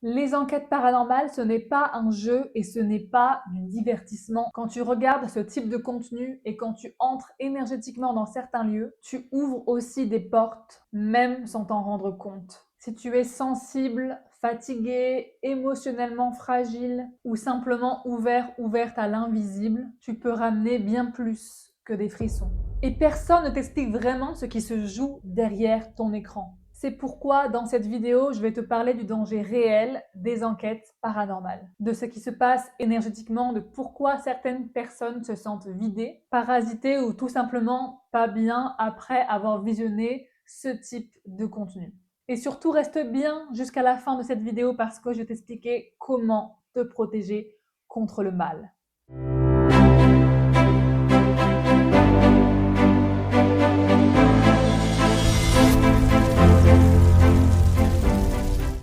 Les enquêtes paranormales, ce n'est pas un jeu et ce n'est pas du divertissement. Quand tu regardes ce type de contenu et quand tu entres énergétiquement dans certains lieux, tu ouvres aussi des portes, même sans t'en rendre compte. Si tu es sensible, fatigué, émotionnellement fragile ou simplement ouverte à l'invisible, tu peux ramener bien plus que des frissons. Et personne ne t'explique vraiment ce qui se joue derrière ton écran. C'est pourquoi dans cette vidéo, je vais te parler du danger réel des enquêtes paranormales, de ce qui se passe énergétiquement, de pourquoi certaines personnes se sentent vidées, parasitées ou tout simplement pas bien après avoir visionné ce type de contenu. Et surtout, reste bien jusqu'à la fin de cette vidéo parce que je vais t'expliquer comment te protéger contre le mal.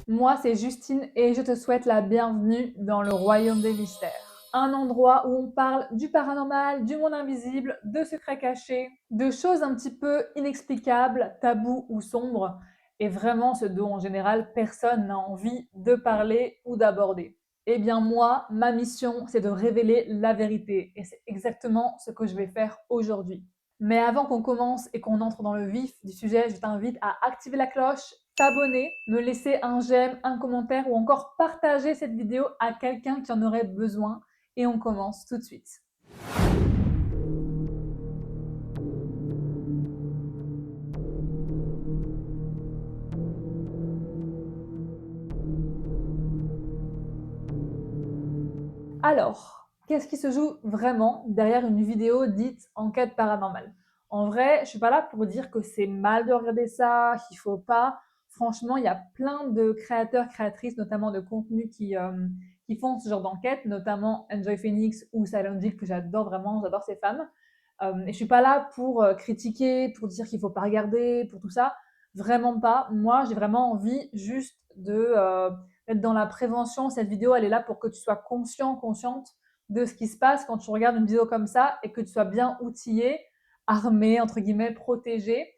Moi, c'est Justine et je te souhaite la bienvenue dans le royaume des mystères. Un endroit où on parle du paranormal, du monde invisible, de secrets cachés, de choses un petit peu inexplicables, tabous ou sombres, et vraiment ce dont en général personne n'a envie de parler ou d'aborder. Eh bien moi, ma mission, c'est de révéler la vérité, et c'est exactement ce que je vais faire aujourd'hui. Mais avant qu'on commence et qu'on entre dans le vif du sujet, je t'invite à activer la cloche, t'abonner, me laisser un j'aime, un commentaire ou encore partager cette vidéo à quelqu'un qui en aurait besoin. Et on commence tout de suite. Alors, qu'est-ce qui se joue vraiment derrière une vidéo dite enquête paranormale? En vrai, je suis pas là pour dire que c'est mal de regarder ça, qu'il faut pas. Franchement, il y a plein de créateurs, créatrices, notamment de contenu qui font ce genre d'enquête, notamment Enjoy Phoenix ou Silent Hill, que j'adore vraiment, j'adore ces femmes. Et je suis pas là pour critiquer, pour dire qu'il faut pas regarder, pour tout ça. Vraiment pas. Moi, j'ai vraiment envie juste d'être dans la prévention. Cette vidéo, elle est là pour que tu sois conscient, consciente de ce qui se passe quand tu regardes une vidéo comme ça et que tu sois bien outillé, armé, entre guillemets, protégé,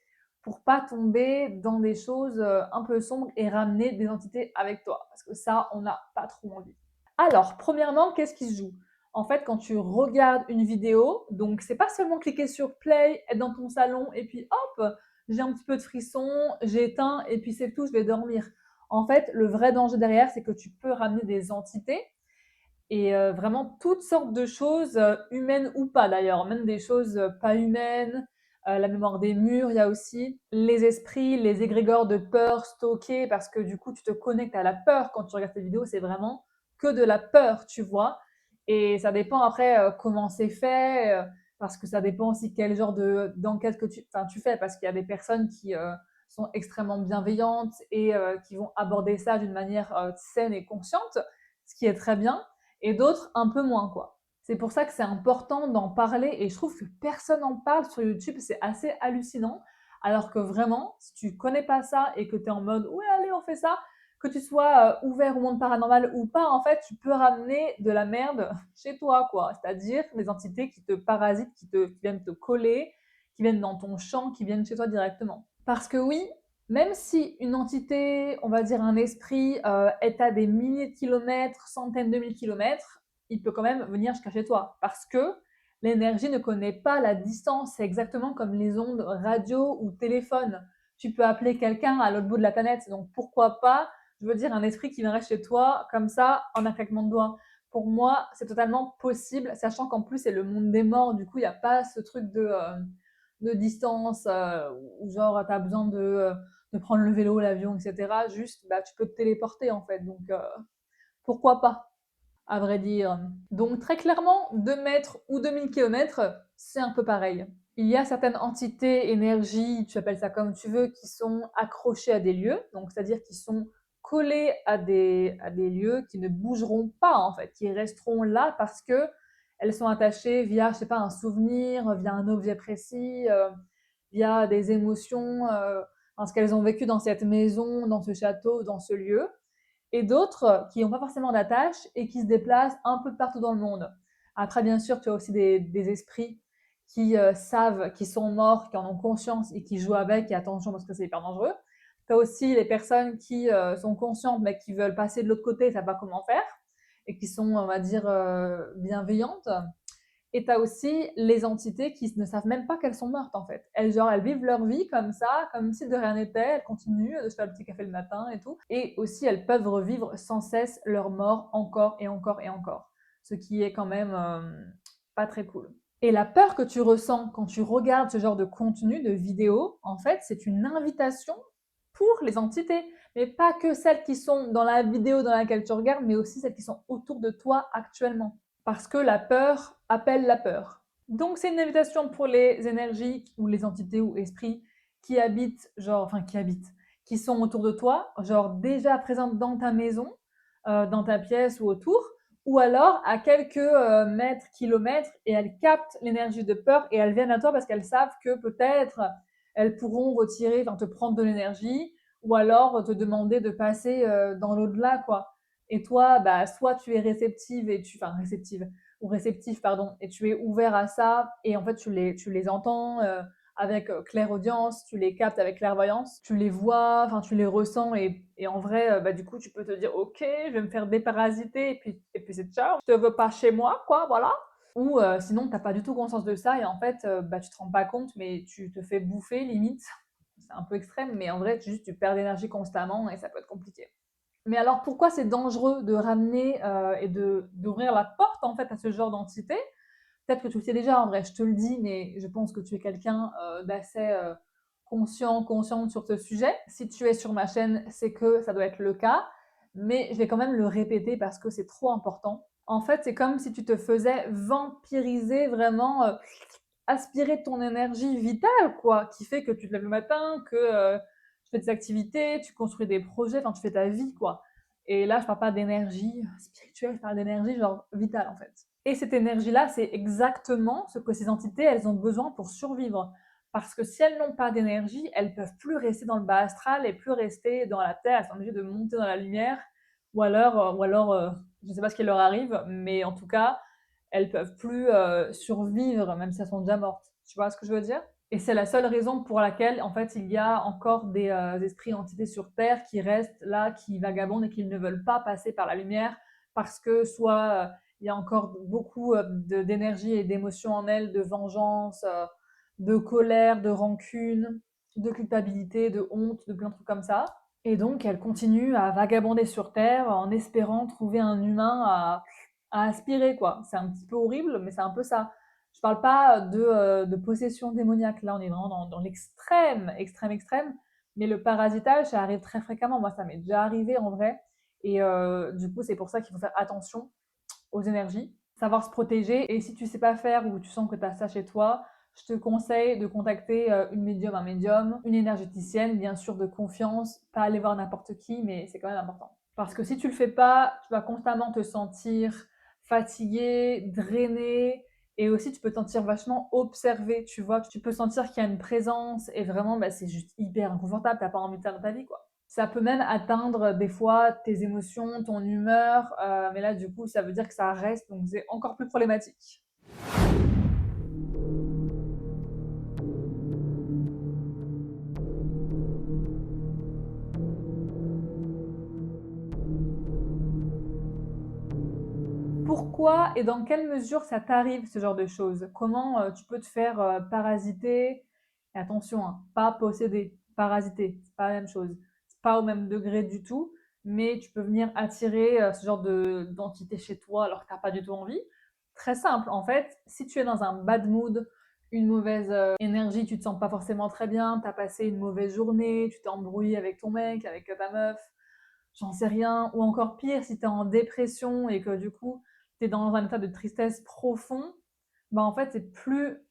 pour pas tomber dans des choses un peu sombres et ramener des entités avec toi. Parce que ça, on n'a pas trop envie. Alors, premièrement, qu'est-ce qui se joue? En fait, quand tu regardes une vidéo, donc c'est pas seulement cliquer sur play, être dans ton salon et puis hop, j'ai un petit peu de frisson, j'éteins et puis c'est tout, je vais dormir. En fait, le vrai danger derrière, c'est que tu peux ramener des entités et vraiment toutes sortes de choses, humaines ou pas d'ailleurs, même des choses pas humaines, la mémoire des murs, il y a aussi les esprits, les égrégores de peur stockés parce que du coup, tu te connectes à la peur quand tu regardes tes vidéos, c'est vraiment que de la peur, tu vois? Et ça dépend après, comment c'est fait, parce que ça dépend aussi quel genre d'enquête que tu fais parce qu'il y a des personnes qui, sont extrêmement bienveillantes et qui vont aborder ça d'une manière, saine et consciente, ce qui est très bien et d'autres un peu moins, quoi. C'est pour ça que c'est important d'en parler et je trouve que personne n'en parle sur YouTube, c'est assez hallucinant. Alors que vraiment, si tu connais pas ça et que tu es en mode ouais, allez, on fait ça, que tu sois ouvert au monde paranormal ou pas, en fait, tu peux ramener de la merde chez toi, quoi. C'est-à-dire des entités qui te parasitent, qui viennent te coller, qui viennent dans ton champ, qui viennent chez toi directement. Parce que oui, même si une entité, on va dire un esprit, est à des milliers de kilomètres, centaines de mille kilomètres, il peut quand même venir jusqu'à chez toi. Parce que l'énergie ne connaît pas la distance. C'est exactement comme les ondes radio ou téléphone. Tu peux appeler quelqu'un à l'autre bout de la planète. Donc pourquoi pas, je veux dire, un esprit qui viendrait chez toi comme ça en un claquement de doigts. Pour moi, c'est totalement possible, sachant qu'en plus, c'est le monde des morts. Du coup, il n'y a pas ce truc de distance où genre, tu as besoin de prendre le vélo, l'avion, etc. Juste, bah, tu peux te téléporter en fait. Donc, pourquoi pas, à vrai dire. Donc, très clairement, 2 mètres ou 2000 kilomètres, c'est un peu pareil. Il y a certaines entités, énergies, tu appelles ça comme tu veux, qui sont accrochées à des lieux, donc c'est-à-dire qui sont collées à des lieux qui ne bougeront pas en fait, qui resteront là parce que elles sont attachées via, je sais pas, un souvenir, via un objet précis, via des émotions, parce qu'elles ont vécu dans cette maison, dans ce château, dans ce lieu, et d'autres qui n'ont pas forcément d'attache et qui se déplacent un peu partout dans le monde. Après, bien sûr, tu as aussi des esprits qui savent qu'ils sont morts, qui en ont conscience et qui jouent avec, et attention parce que c'est hyper dangereux. Tu as aussi les personnes qui sont conscientes mais qui veulent passer de l'autre côté et ne savent pas comment faire et qui sont, on va dire, bienveillantes. Et tu as aussi les entités qui ne savent même pas qu'elles sont mortes en fait. Elles vivent leur vie comme ça, comme si de rien n'était, elles continuent de se faire le petit café le matin et tout. Et aussi, elles peuvent revivre sans cesse leur mort encore et encore et encore. Ce qui est quand même pas très cool. Et la peur que tu ressens quand tu regardes ce genre de contenu, de vidéo, en fait, c'est une invitation pour les entités. Mais pas que celles qui sont dans la vidéo dans laquelle tu regardes, mais aussi celles qui sont autour de toi actuellement. Parce que la peur appelle la peur. Donc c'est une invitation pour les énergies ou les entités ou esprits qui habitent, qui sont autour de toi, genre déjà présentes dans ta maison, dans ta pièce ou autour, ou alors à quelques mètres, kilomètres, et elles captent l'énergie de peur et elles viennent à toi parce qu'elles savent que peut-être elles pourront retirer, enfin te prendre de l'énergie, ou alors te demander de passer dans l'au-delà, quoi. Et toi, bah, soit tu es réceptive réceptive ou réceptif, pardon, et tu es ouvert à ça, et en fait tu les entends avec clairaudience, tu les captes avec clairvoyance, tu les vois, enfin tu les ressens, et en vrai, bah, du coup tu peux te dire ok, je vais me faire déparasiter, et puis c'est ciao, je te veux pas chez moi, quoi, voilà. Ou sinon t'as pas du tout conscience de ça, et en fait bah, tu te rends pas compte, mais tu te fais bouffer limite. C'est un peu extrême, mais en vrai tu perds d'énergie constamment et ça peut être compliqué. Mais alors pourquoi c'est dangereux de ramener et d'ouvrir la porte en fait à ce genre d'entité? Peut-être que tu le sais déjà, en vrai, je te le dis, mais je pense que tu es quelqu'un d'assez consciente sur ce sujet. Si tu es sur ma chaîne, c'est que ça doit être le cas, mais je vais quand même le répéter parce que c'est trop important. En fait, c'est comme si tu te faisais vampiriser, vraiment aspirer ton énergie vitale, quoi, qui fait que tu te lèves le matin, que tu fais des activités, tu construis des projets, enfin tu fais ta vie, quoi. Et là, je parle pas d'énergie spirituelle, je parle d'énergie genre vitale, en fait. Et cette énergie-là, c'est exactement ce que ces entités, elles ont besoin pour survivre. Parce que si elles n'ont pas d'énergie, elles peuvent plus rester dans le bas astral et plus rester dans la terre. Elles sont obligées de monter dans la lumière, ou alors, je ne sais pas ce qui leur arrive, mais en tout cas, elles peuvent plus survivre, même si elles sont déjà mortes. Tu vois ce que je veux dire? Et c'est la seule raison pour laquelle, en fait, il y a encore des esprits entités sur Terre qui restent là, qui vagabondent et qui ne veulent pas passer par la lumière parce que soit il y a encore beaucoup d'énergie et d'émotions en elles, de vengeance, de colère, de rancune, de culpabilité, de honte, de plein de trucs comme ça. Et donc, elles continuent à vagabonder sur Terre en espérant trouver un humain à aspirer, quoi. C'est un petit peu horrible, mais c'est un peu ça. Je parle pas de possession démoniaque. Là, on est vraiment dans l'extrême, extrême, extrême. Mais le parasitage, ça arrive très fréquemment. Moi, ça m'est déjà arrivé en vrai. Et du coup, c'est pour ça qu'il faut faire attention aux énergies, savoir se protéger. Et si tu sais pas faire ou tu sens que tu as ça chez toi, je te conseille de contacter une médium, un médium, une énergéticienne, bien sûr de confiance, pas aller voir n'importe qui, mais c'est quand même important. Parce que si tu le fais pas, tu vas constamment te sentir fatigué, drainé, et aussi tu peux te sentir vachement observé, tu vois. Tu peux sentir qu'il y a une présence, et vraiment, bah, c'est juste hyper inconfortable, t'as pas envie de ça dans ta vie, quoi. Ça peut même atteindre des fois tes émotions, ton humeur, mais là du coup ça veut dire que ça reste, donc c'est encore plus problématique. Pourquoi et dans quelle mesure ça t'arrive ce genre de choses? Comment tu peux te faire parasiter? Et attention, hein, pas posséder, parasiter, c'est pas la même chose. C'est pas au même degré du tout, mais tu peux venir attirer ce genre d'entité chez toi alors que t'as pas du tout envie. Très simple, en fait, si tu es dans un bad mood, une mauvaise énergie, tu te sens pas forcément très bien, t'as passé une mauvaise journée, tu t'es embrouillé avec ton mec, avec ta meuf, j'en sais rien, ou encore pire, si tu es en dépression et que du coup, tu es dans un état de tristesse profond, bah en fait, c'est plus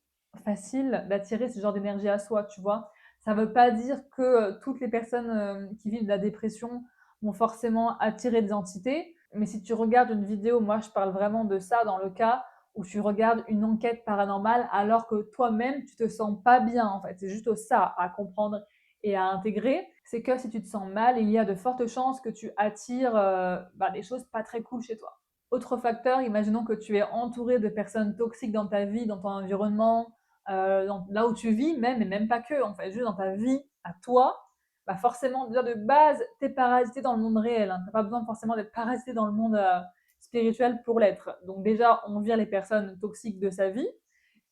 facile d'attirer ce genre d'énergie à soi, tu vois. Ça veut pas dire que toutes les personnes qui vivent de la dépression vont forcément attirer des entités, mais si tu regardes une vidéo, moi je parle vraiment de ça dans le cas où tu regardes une enquête paranormale alors que toi-même tu te sens pas bien en fait. C'est juste ça à comprendre et à intégrer, c'est que si tu te sens mal, il y a de fortes chances que tu attires des choses pas très cool chez toi. Autre facteur, imaginons que tu es entouré de personnes toxiques dans ta vie, dans ton environnement, là où tu vis même, et même pas que, en fait, juste dans ta vie à toi, bah forcément, déjà de base, tu es parasité dans le monde réel, hein. Tu as pas besoin forcément d'être parasité dans le monde spirituel pour l'être. Donc déjà, on vire les personnes toxiques de sa vie.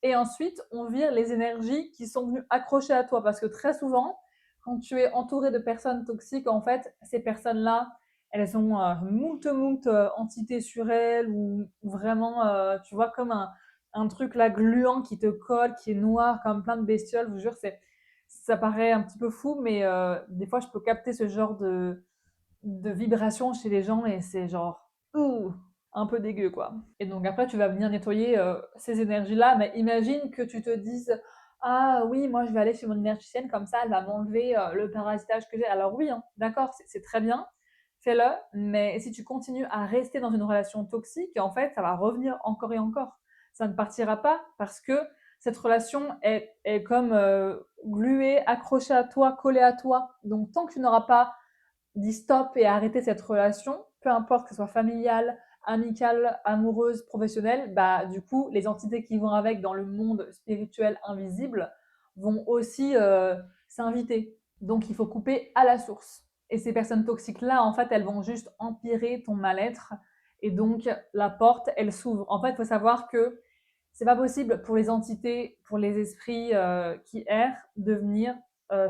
Et ensuite, on vire les énergies qui sont venues accrocher à toi. Parce que très souvent, quand tu es entouré de personnes toxiques, en fait, ces personnes-là, elles ont moult entités sur elles ou vraiment, tu vois, comme un truc là gluant qui te colle, qui est noir, comme plein de bestioles. Je vous jure, ça paraît un petit peu fou, mais des fois, je peux capter ce genre de vibrations chez les gens et c'est genre, ouh, un peu dégueu, quoi. Et donc après, tu vas venir nettoyer ces énergies-là, mais imagine que tu te dises, ah oui, moi je vais aller chez mon énergéticienne, comme ça elle va m'enlever le parasitage que j'ai. Alors oui, hein, d'accord, c'est très bien, fais-le, mais si tu continues à rester dans une relation toxique, en fait, ça va revenir encore et encore. Ça ne partira pas parce que cette relation est comme gluée, accrochée à toi, collée à toi. Donc tant que tu n'auras pas dit stop et arrêter cette relation, peu importe que ce soit familiale, amicale, amoureuse, professionnelle, bah du coup, les entités qui vont avec dans le monde spirituel invisible vont aussi s'inviter. Donc il faut couper à la source. Et ces personnes toxiques-là, en fait, elles vont juste empirer ton mal-être. Et donc la porte, elle s'ouvre. En fait, il faut savoir que c'est pas possible pour les entités, pour les esprits qui errent, de venir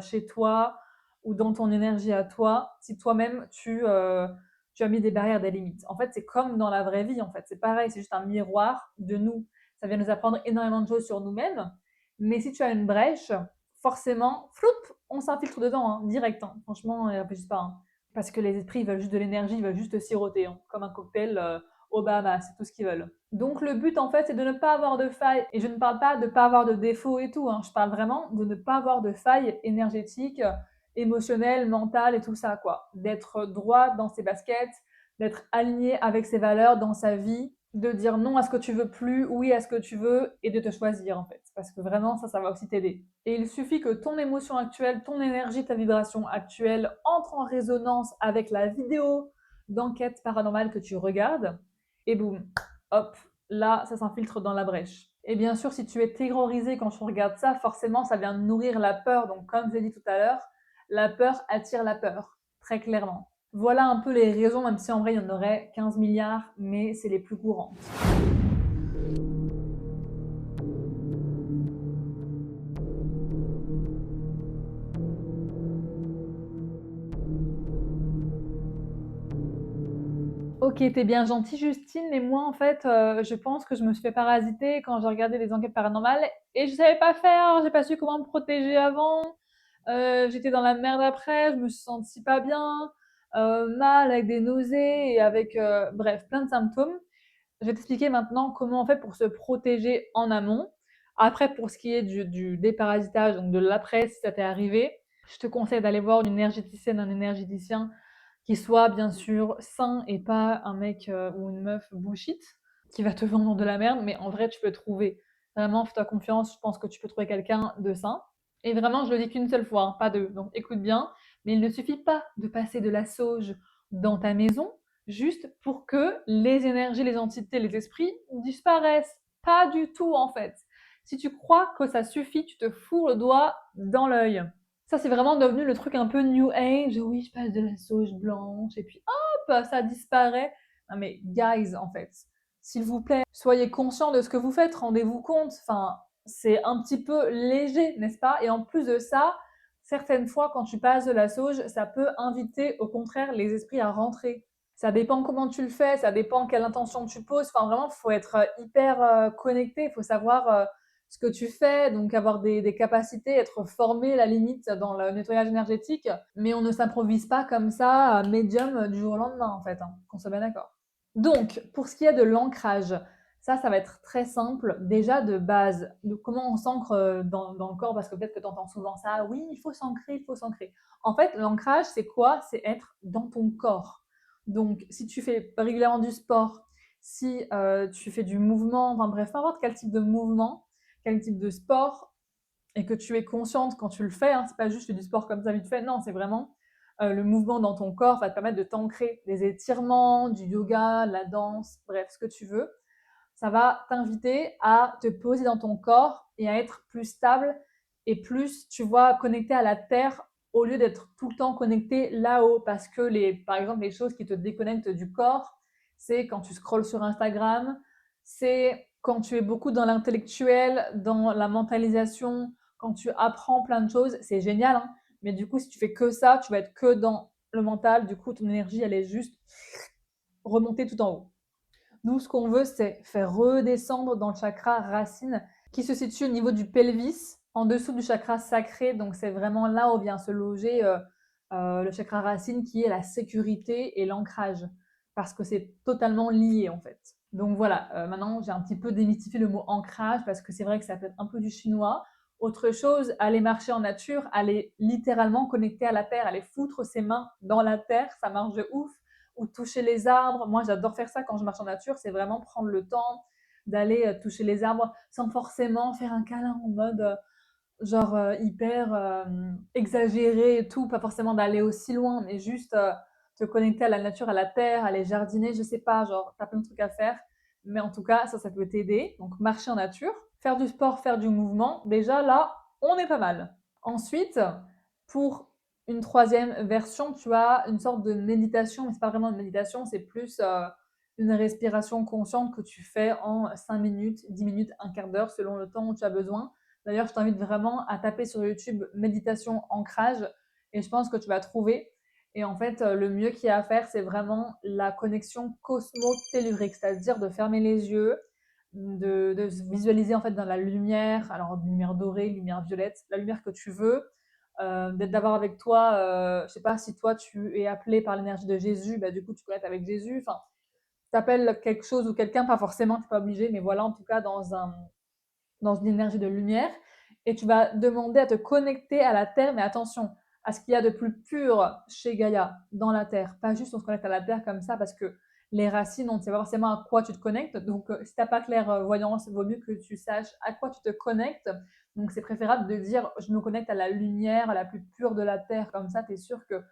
chez toi ou dans ton énergie à toi, si toi-même tu as mis des barrières, des limites. En fait, c'est comme dans la vraie vie, en fait. C'est pareil, c'est juste un miroir de nous. Ça vient nous apprendre énormément de choses sur nous-mêmes. Mais si tu as une brèche, forcément, floup, on s'infiltre dedans, hein, direct. Hein. Franchement, réfléchis pas. Hein. Parce que les esprits, ils veulent juste de l'énergie, ils veulent juste siroter, hein, comme un cocktail au Bahamas, c'est tout ce qu'ils veulent. Donc le but, en fait, c'est de ne pas avoir de faille. Et je ne parle pas de ne pas avoir de défauts et tout. Hein. Je parle vraiment de ne pas avoir de faille énergétique émotionnel, mental et tout ça, quoi. D'être droit dans ses baskets, d'être aligné avec ses valeurs dans sa vie, de dire non à ce que tu veux plus, oui à ce que tu veux et de te choisir en fait. Parce que vraiment, ça va aussi t'aider. Et il suffit que ton émotion actuelle, ton énergie, ta vibration actuelle entre en résonance avec la vidéo d'enquête paranormale que tu regardes et boum, hop, là, ça s'infiltre dans la brèche. Et bien sûr, si tu es terrorisé quand tu regardes ça, forcément, ça vient nourrir la peur. Donc, comme j'ai dit tout à l'heure, la peur attire la peur, très clairement. Voilà un peu les raisons, même si en vrai il y en aurait 15 milliards, mais c'est les plus courantes. Ok, t'es bien gentille Justine, mais moi en fait, je pense que je me suis fait parasiter quand j'ai regardé les enquêtes paranormales et je savais pas faire, j'ai pas su comment me protéger avant, j'étais dans la merde après, je me suis sentie pas bien, mal avec des nausées et avec, bref, plein de symptômes. Je vais t'expliquer maintenant comment on fait pour se protéger en amont. Après, pour ce qui est du déparasitage, donc de l'après, si ça t'est arrivé, je te conseille d'aller voir une énergéticienne, un énergéticien qui soit bien sûr sain et pas un mec ou une meuf bullshit qui va te vendre de la merde, mais en vrai, tu peux trouver. Vraiment, fais-toi confiance, je pense que tu peux trouver quelqu'un de sain. Et vraiment, je le dis qu'une seule fois, hein, pas deux. Donc écoute bien, mais il ne suffit pas de passer de la sauge dans ta maison juste pour que les énergies, les entités, les esprits disparaissent. Pas du tout en fait. Si tu crois que ça suffit, tu te fous le doigt dans l'œil. Ça, c'est vraiment devenu le truc un peu new age. Oui, je passe de la sauge blanche et puis hop, ça disparaît. Non mais guys, en fait, s'il vous plaît, soyez conscients de ce que vous faites, rendez-vous compte. Enfin, c'est un petit peu léger, n'est-ce pas? Et en plus de ça, certaines fois, quand tu passes de la sauge, ça peut inviter au contraire les esprits à rentrer. Ça dépend comment tu le fais, ça dépend quelle intention tu poses. Enfin, vraiment, il faut être hyper connecté, il faut savoir ce que tu fais, donc avoir des capacités, être formé, la limite, dans le nettoyage énergétique. Mais on ne s'improvise pas comme ça, médium, du jour au lendemain, en fait, hein, qu'on soit bien d'accord. Donc, pour ce qui est de l'ancrage, ça va être très simple. Déjà, de base, de comment on s'ancre dans le corps, parce que peut-être que tu entends souvent ça, oui, il faut s'ancrer, il faut s'ancrer. En fait, l'ancrage, c'est quoi? C'est être dans ton corps. Donc, si tu fais régulièrement du sport, si tu fais du mouvement, enfin bref, n'importe quel type de mouvement, quel type de sport, et que tu es consciente quand tu le fais, hein, c'est pas juste du sport comme ça vite fait, non, c'est vraiment le mouvement dans ton corps va te permettre de t'ancrer. Des étirements, du yoga, la danse, bref, ce que tu veux. Ça va t'inviter à te poser dans ton corps et à être plus stable et plus, tu vois, connecté à la terre au lieu d'être tout le temps connecté là-haut. Parce que, par exemple, les choses qui te déconnectent du corps, c'est quand tu scrolles sur Instagram, c'est quand tu es beaucoup dans l'intellectuel, dans la mentalisation, quand tu apprends plein de choses, c'est génial, hein. Mais du coup, si tu fais que ça, tu vas être que dans le mental. Du coup, ton énergie, elle est juste remontée tout en haut. Nous, ce qu'on veut, c'est faire redescendre dans le chakra racine qui se situe au niveau du pelvis, en dessous du chakra sacré. Donc, c'est vraiment là où vient se loger le chakra racine qui est la sécurité et l'ancrage. Parce que c'est totalement lié en fait. Donc voilà, maintenant j'ai un petit peu démystifié le mot ancrage parce que c'est vrai que ça peut être un peu du chinois. Autre chose, aller marcher en nature, aller littéralement connecter à la terre, aller foutre ses mains dans la terre, ça marche de ouf. Ou toucher les arbres. Moi, j'adore faire ça quand je marche en nature, c'est vraiment prendre le temps d'aller toucher les arbres sans forcément faire un câlin en mode genre hyper exagéré et tout, pas forcément d'aller aussi loin, mais juste te connecter à la nature, à la terre, aller jardiner, je sais pas, genre t'as plein de trucs à faire, mais en tout cas ça peut t'aider. Donc marcher en nature, faire du sport, faire du mouvement, déjà là on est pas mal. Ensuite, pour une troisième version, tu as une sorte de méditation, mais c'est pas vraiment une méditation, c'est plus une respiration consciente que tu fais en 5 minutes, 10 minutes, un quart d'heure selon le temps où tu as besoin. D'ailleurs, je t'invite vraiment à taper sur YouTube méditation ancrage et je pense que tu vas trouver. Et en fait, le mieux qu'il y a à faire, c'est vraiment la connexion cosmo-tellurique, c'est-à-dire de fermer les yeux, de se visualiser en fait dans la lumière, alors lumière dorée, lumière violette, la lumière que tu veux, d'avoir avec toi, je sais pas si toi tu es appelé par l'énergie de Jésus, bah du coup tu peux être avec Jésus, enfin, t'appelles quelque chose ou quelqu'un, pas forcément, t'es pas obligé, mais voilà, en tout cas dans une énergie de lumière et tu vas demander à te connecter à la terre, mais attention à ce qu'il y a de plus pur chez Gaïa, dans la terre. Pas juste on se connecte à la terre comme ça parce que les racines, on ne sait pas forcément à quoi tu te connectes. Donc, si tu n'as pas clairvoyance, il vaut mieux que tu saches à quoi tu te connectes. Donc, c'est préférable de dire je me connecte à la lumière, à la plus pure de la terre. Comme ça, tu es sûr que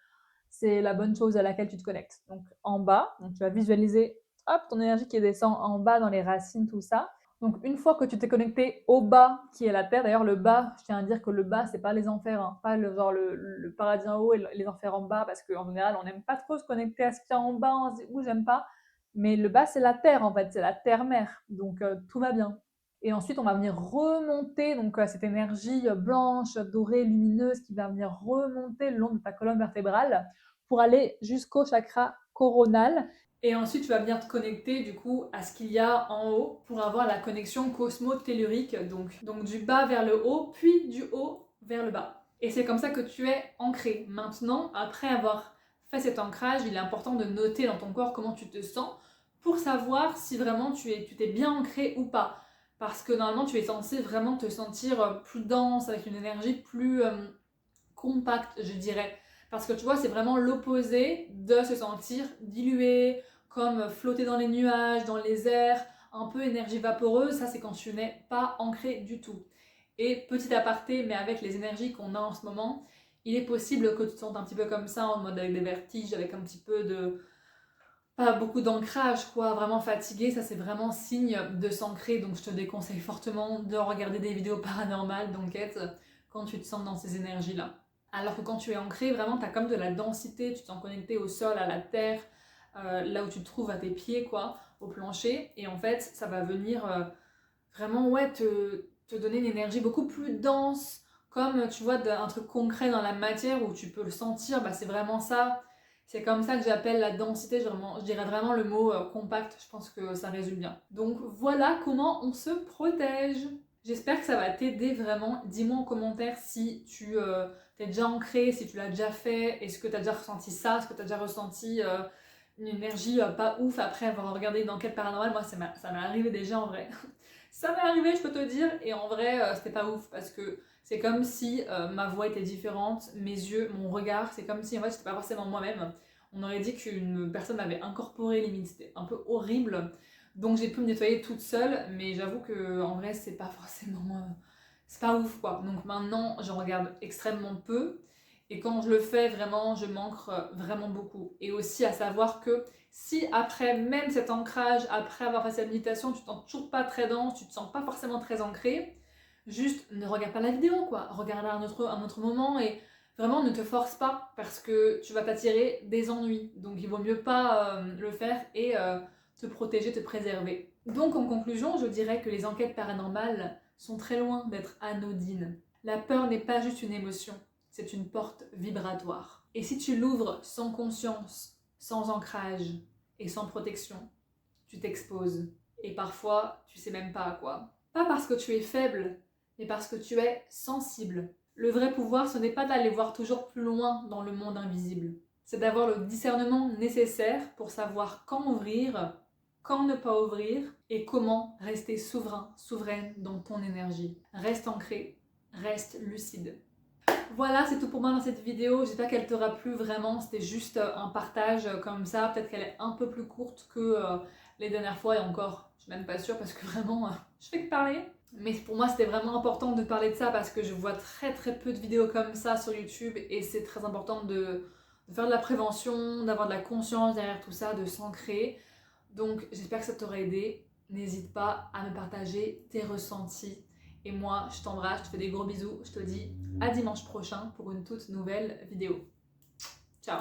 c'est la bonne chose à laquelle tu te connectes. Donc, en bas, donc tu vas visualiser hop, ton énergie qui descend en bas dans les racines, tout ça. Donc, une fois que tu t'es connecté au bas, qui est la terre, d'ailleurs, le bas, je tiens à dire que le bas, c'est pas les enfers, hein, pas le paradis en haut et les enfers en bas, parce qu'en général, on n'aime pas trop se connecter à ce qu'il y a en bas, on se dit, ouh, j'aime pas. Mais le bas, c'est la terre, en fait, c'est la terre-mère. Donc, tout va bien. Et ensuite, on va venir remonter donc cette énergie blanche, dorée, lumineuse qui va venir remonter le long de ta colonne vertébrale pour aller jusqu'au chakra coronal. Et ensuite, tu vas venir te connecter du coup à ce qu'il y a en haut pour avoir la connexion cosmo-tellurique, donc du bas vers le haut, puis du haut vers le bas. Et c'est comme ça que tu es ancré. Maintenant, après avoir fait cet ancrage, il est important de noter dans ton corps comment tu te sens pour savoir si vraiment tu t'es bien ancré ou pas. Parce que normalement, tu es censé vraiment te sentir plus dense, avec une énergie plus compacte, je dirais. Parce que tu vois, c'est vraiment l'opposé de se sentir dilué, comme flotter dans les nuages, dans les airs, un peu énergie vaporeuse. Ça, c'est quand tu n'es pas ancré du tout. Et petit aparté, mais avec les énergies qu'on a en ce moment, il est possible que tu te sentes un petit peu comme ça, en mode avec des vertiges, avec un petit peu de pas beaucoup d'ancrage, quoi, vraiment fatigué, ça c'est vraiment signe de s'ancrer, donc je te déconseille fortement de regarder des vidéos paranormales, d'enquête, quand tu te sens dans ces énergies-là. Alors que quand tu es ancré, vraiment, tu as comme de la densité, tu te sens connecté au sol, à la terre, là où tu te trouves à tes pieds, quoi, au plancher, et en fait, ça va venir vraiment, ouais, te donner une énergie beaucoup plus dense, comme, tu vois, un truc concret dans la matière où tu peux le sentir, bah c'est vraiment ça. C'est comme ça que j'appelle la densité, je dirais vraiment le mot compact, je pense que ça résume bien. Donc voilà comment on se protège. J'espère que ça va t'aider vraiment. Dis-moi en commentaire si tu t'es déjà ancré, si tu l'as déjà fait, est-ce que tu as déjà ressenti ça, est-ce que tu as déjà ressenti une énergie pas ouf après avoir regardé une enquête paranormale. Moi ça m'est arrivé déjà en vrai. Ça m'est arrivé, je peux te dire, et en vrai, c'était pas ouf parce que c'est comme si ma voix était différente, mes yeux, mon regard, c'est comme si en fait j'étais pas forcément moi-même. On aurait dit qu'une personne m'avait incorporé limite, c'était un peu horrible. Donc j'ai pu me nettoyer toute seule, mais j'avoue que en vrai c'est pas forcément, c'est pas ouf quoi. Donc maintenant je regarde extrêmement peu, et quand je le fais vraiment, je m'ancre vraiment beaucoup. Et aussi à savoir que si après même cet ancrage, après avoir fait cette méditation, tu te sens toujours pas très dense, tu te sens pas forcément très ancré, juste ne regarde pas la vidéo quoi, regarde à un autre moment et Vraiment, ne te force pas parce que tu vas t'attirer des ennuis. Donc il vaut mieux pas le faire et te protéger, te préserver. Donc en conclusion, je dirais que les enquêtes paranormales sont très loin d'être anodines. La peur n'est pas juste une émotion, c'est une porte vibratoire. Et si tu l'ouvres sans conscience, sans ancrage et sans protection, tu t'exposes. Et parfois, tu sais même pas à quoi. Pas parce que tu es faible, mais parce que tu es sensible. Le vrai pouvoir, ce n'est pas d'aller voir toujours plus loin dans le monde invisible. C'est d'avoir le discernement nécessaire pour savoir quand ouvrir, quand ne pas ouvrir et comment rester souverain, souveraine dans ton énergie. Reste ancré, reste lucide. Voilà, c'est tout pour moi dans cette vidéo. J'espère qu'elle t'aura plu vraiment. C'était juste un partage comme ça. Peut-être qu'elle est un peu plus courte que les dernières fois et encore, je suis même pas sûre parce que vraiment, je fais que parler. Mais pour moi, c'était vraiment important de parler de ça parce que je vois très peu de vidéos comme ça sur YouTube et c'est très important de faire de la prévention, d'avoir de la conscience derrière tout ça, de s'ancrer. Donc, j'espère que ça t'aura aidé. N'hésite pas à me partager tes ressentis. Et moi, je t'embrasse, je te fais des gros bisous. Je te dis à dimanche prochain pour une toute nouvelle vidéo. Ciao!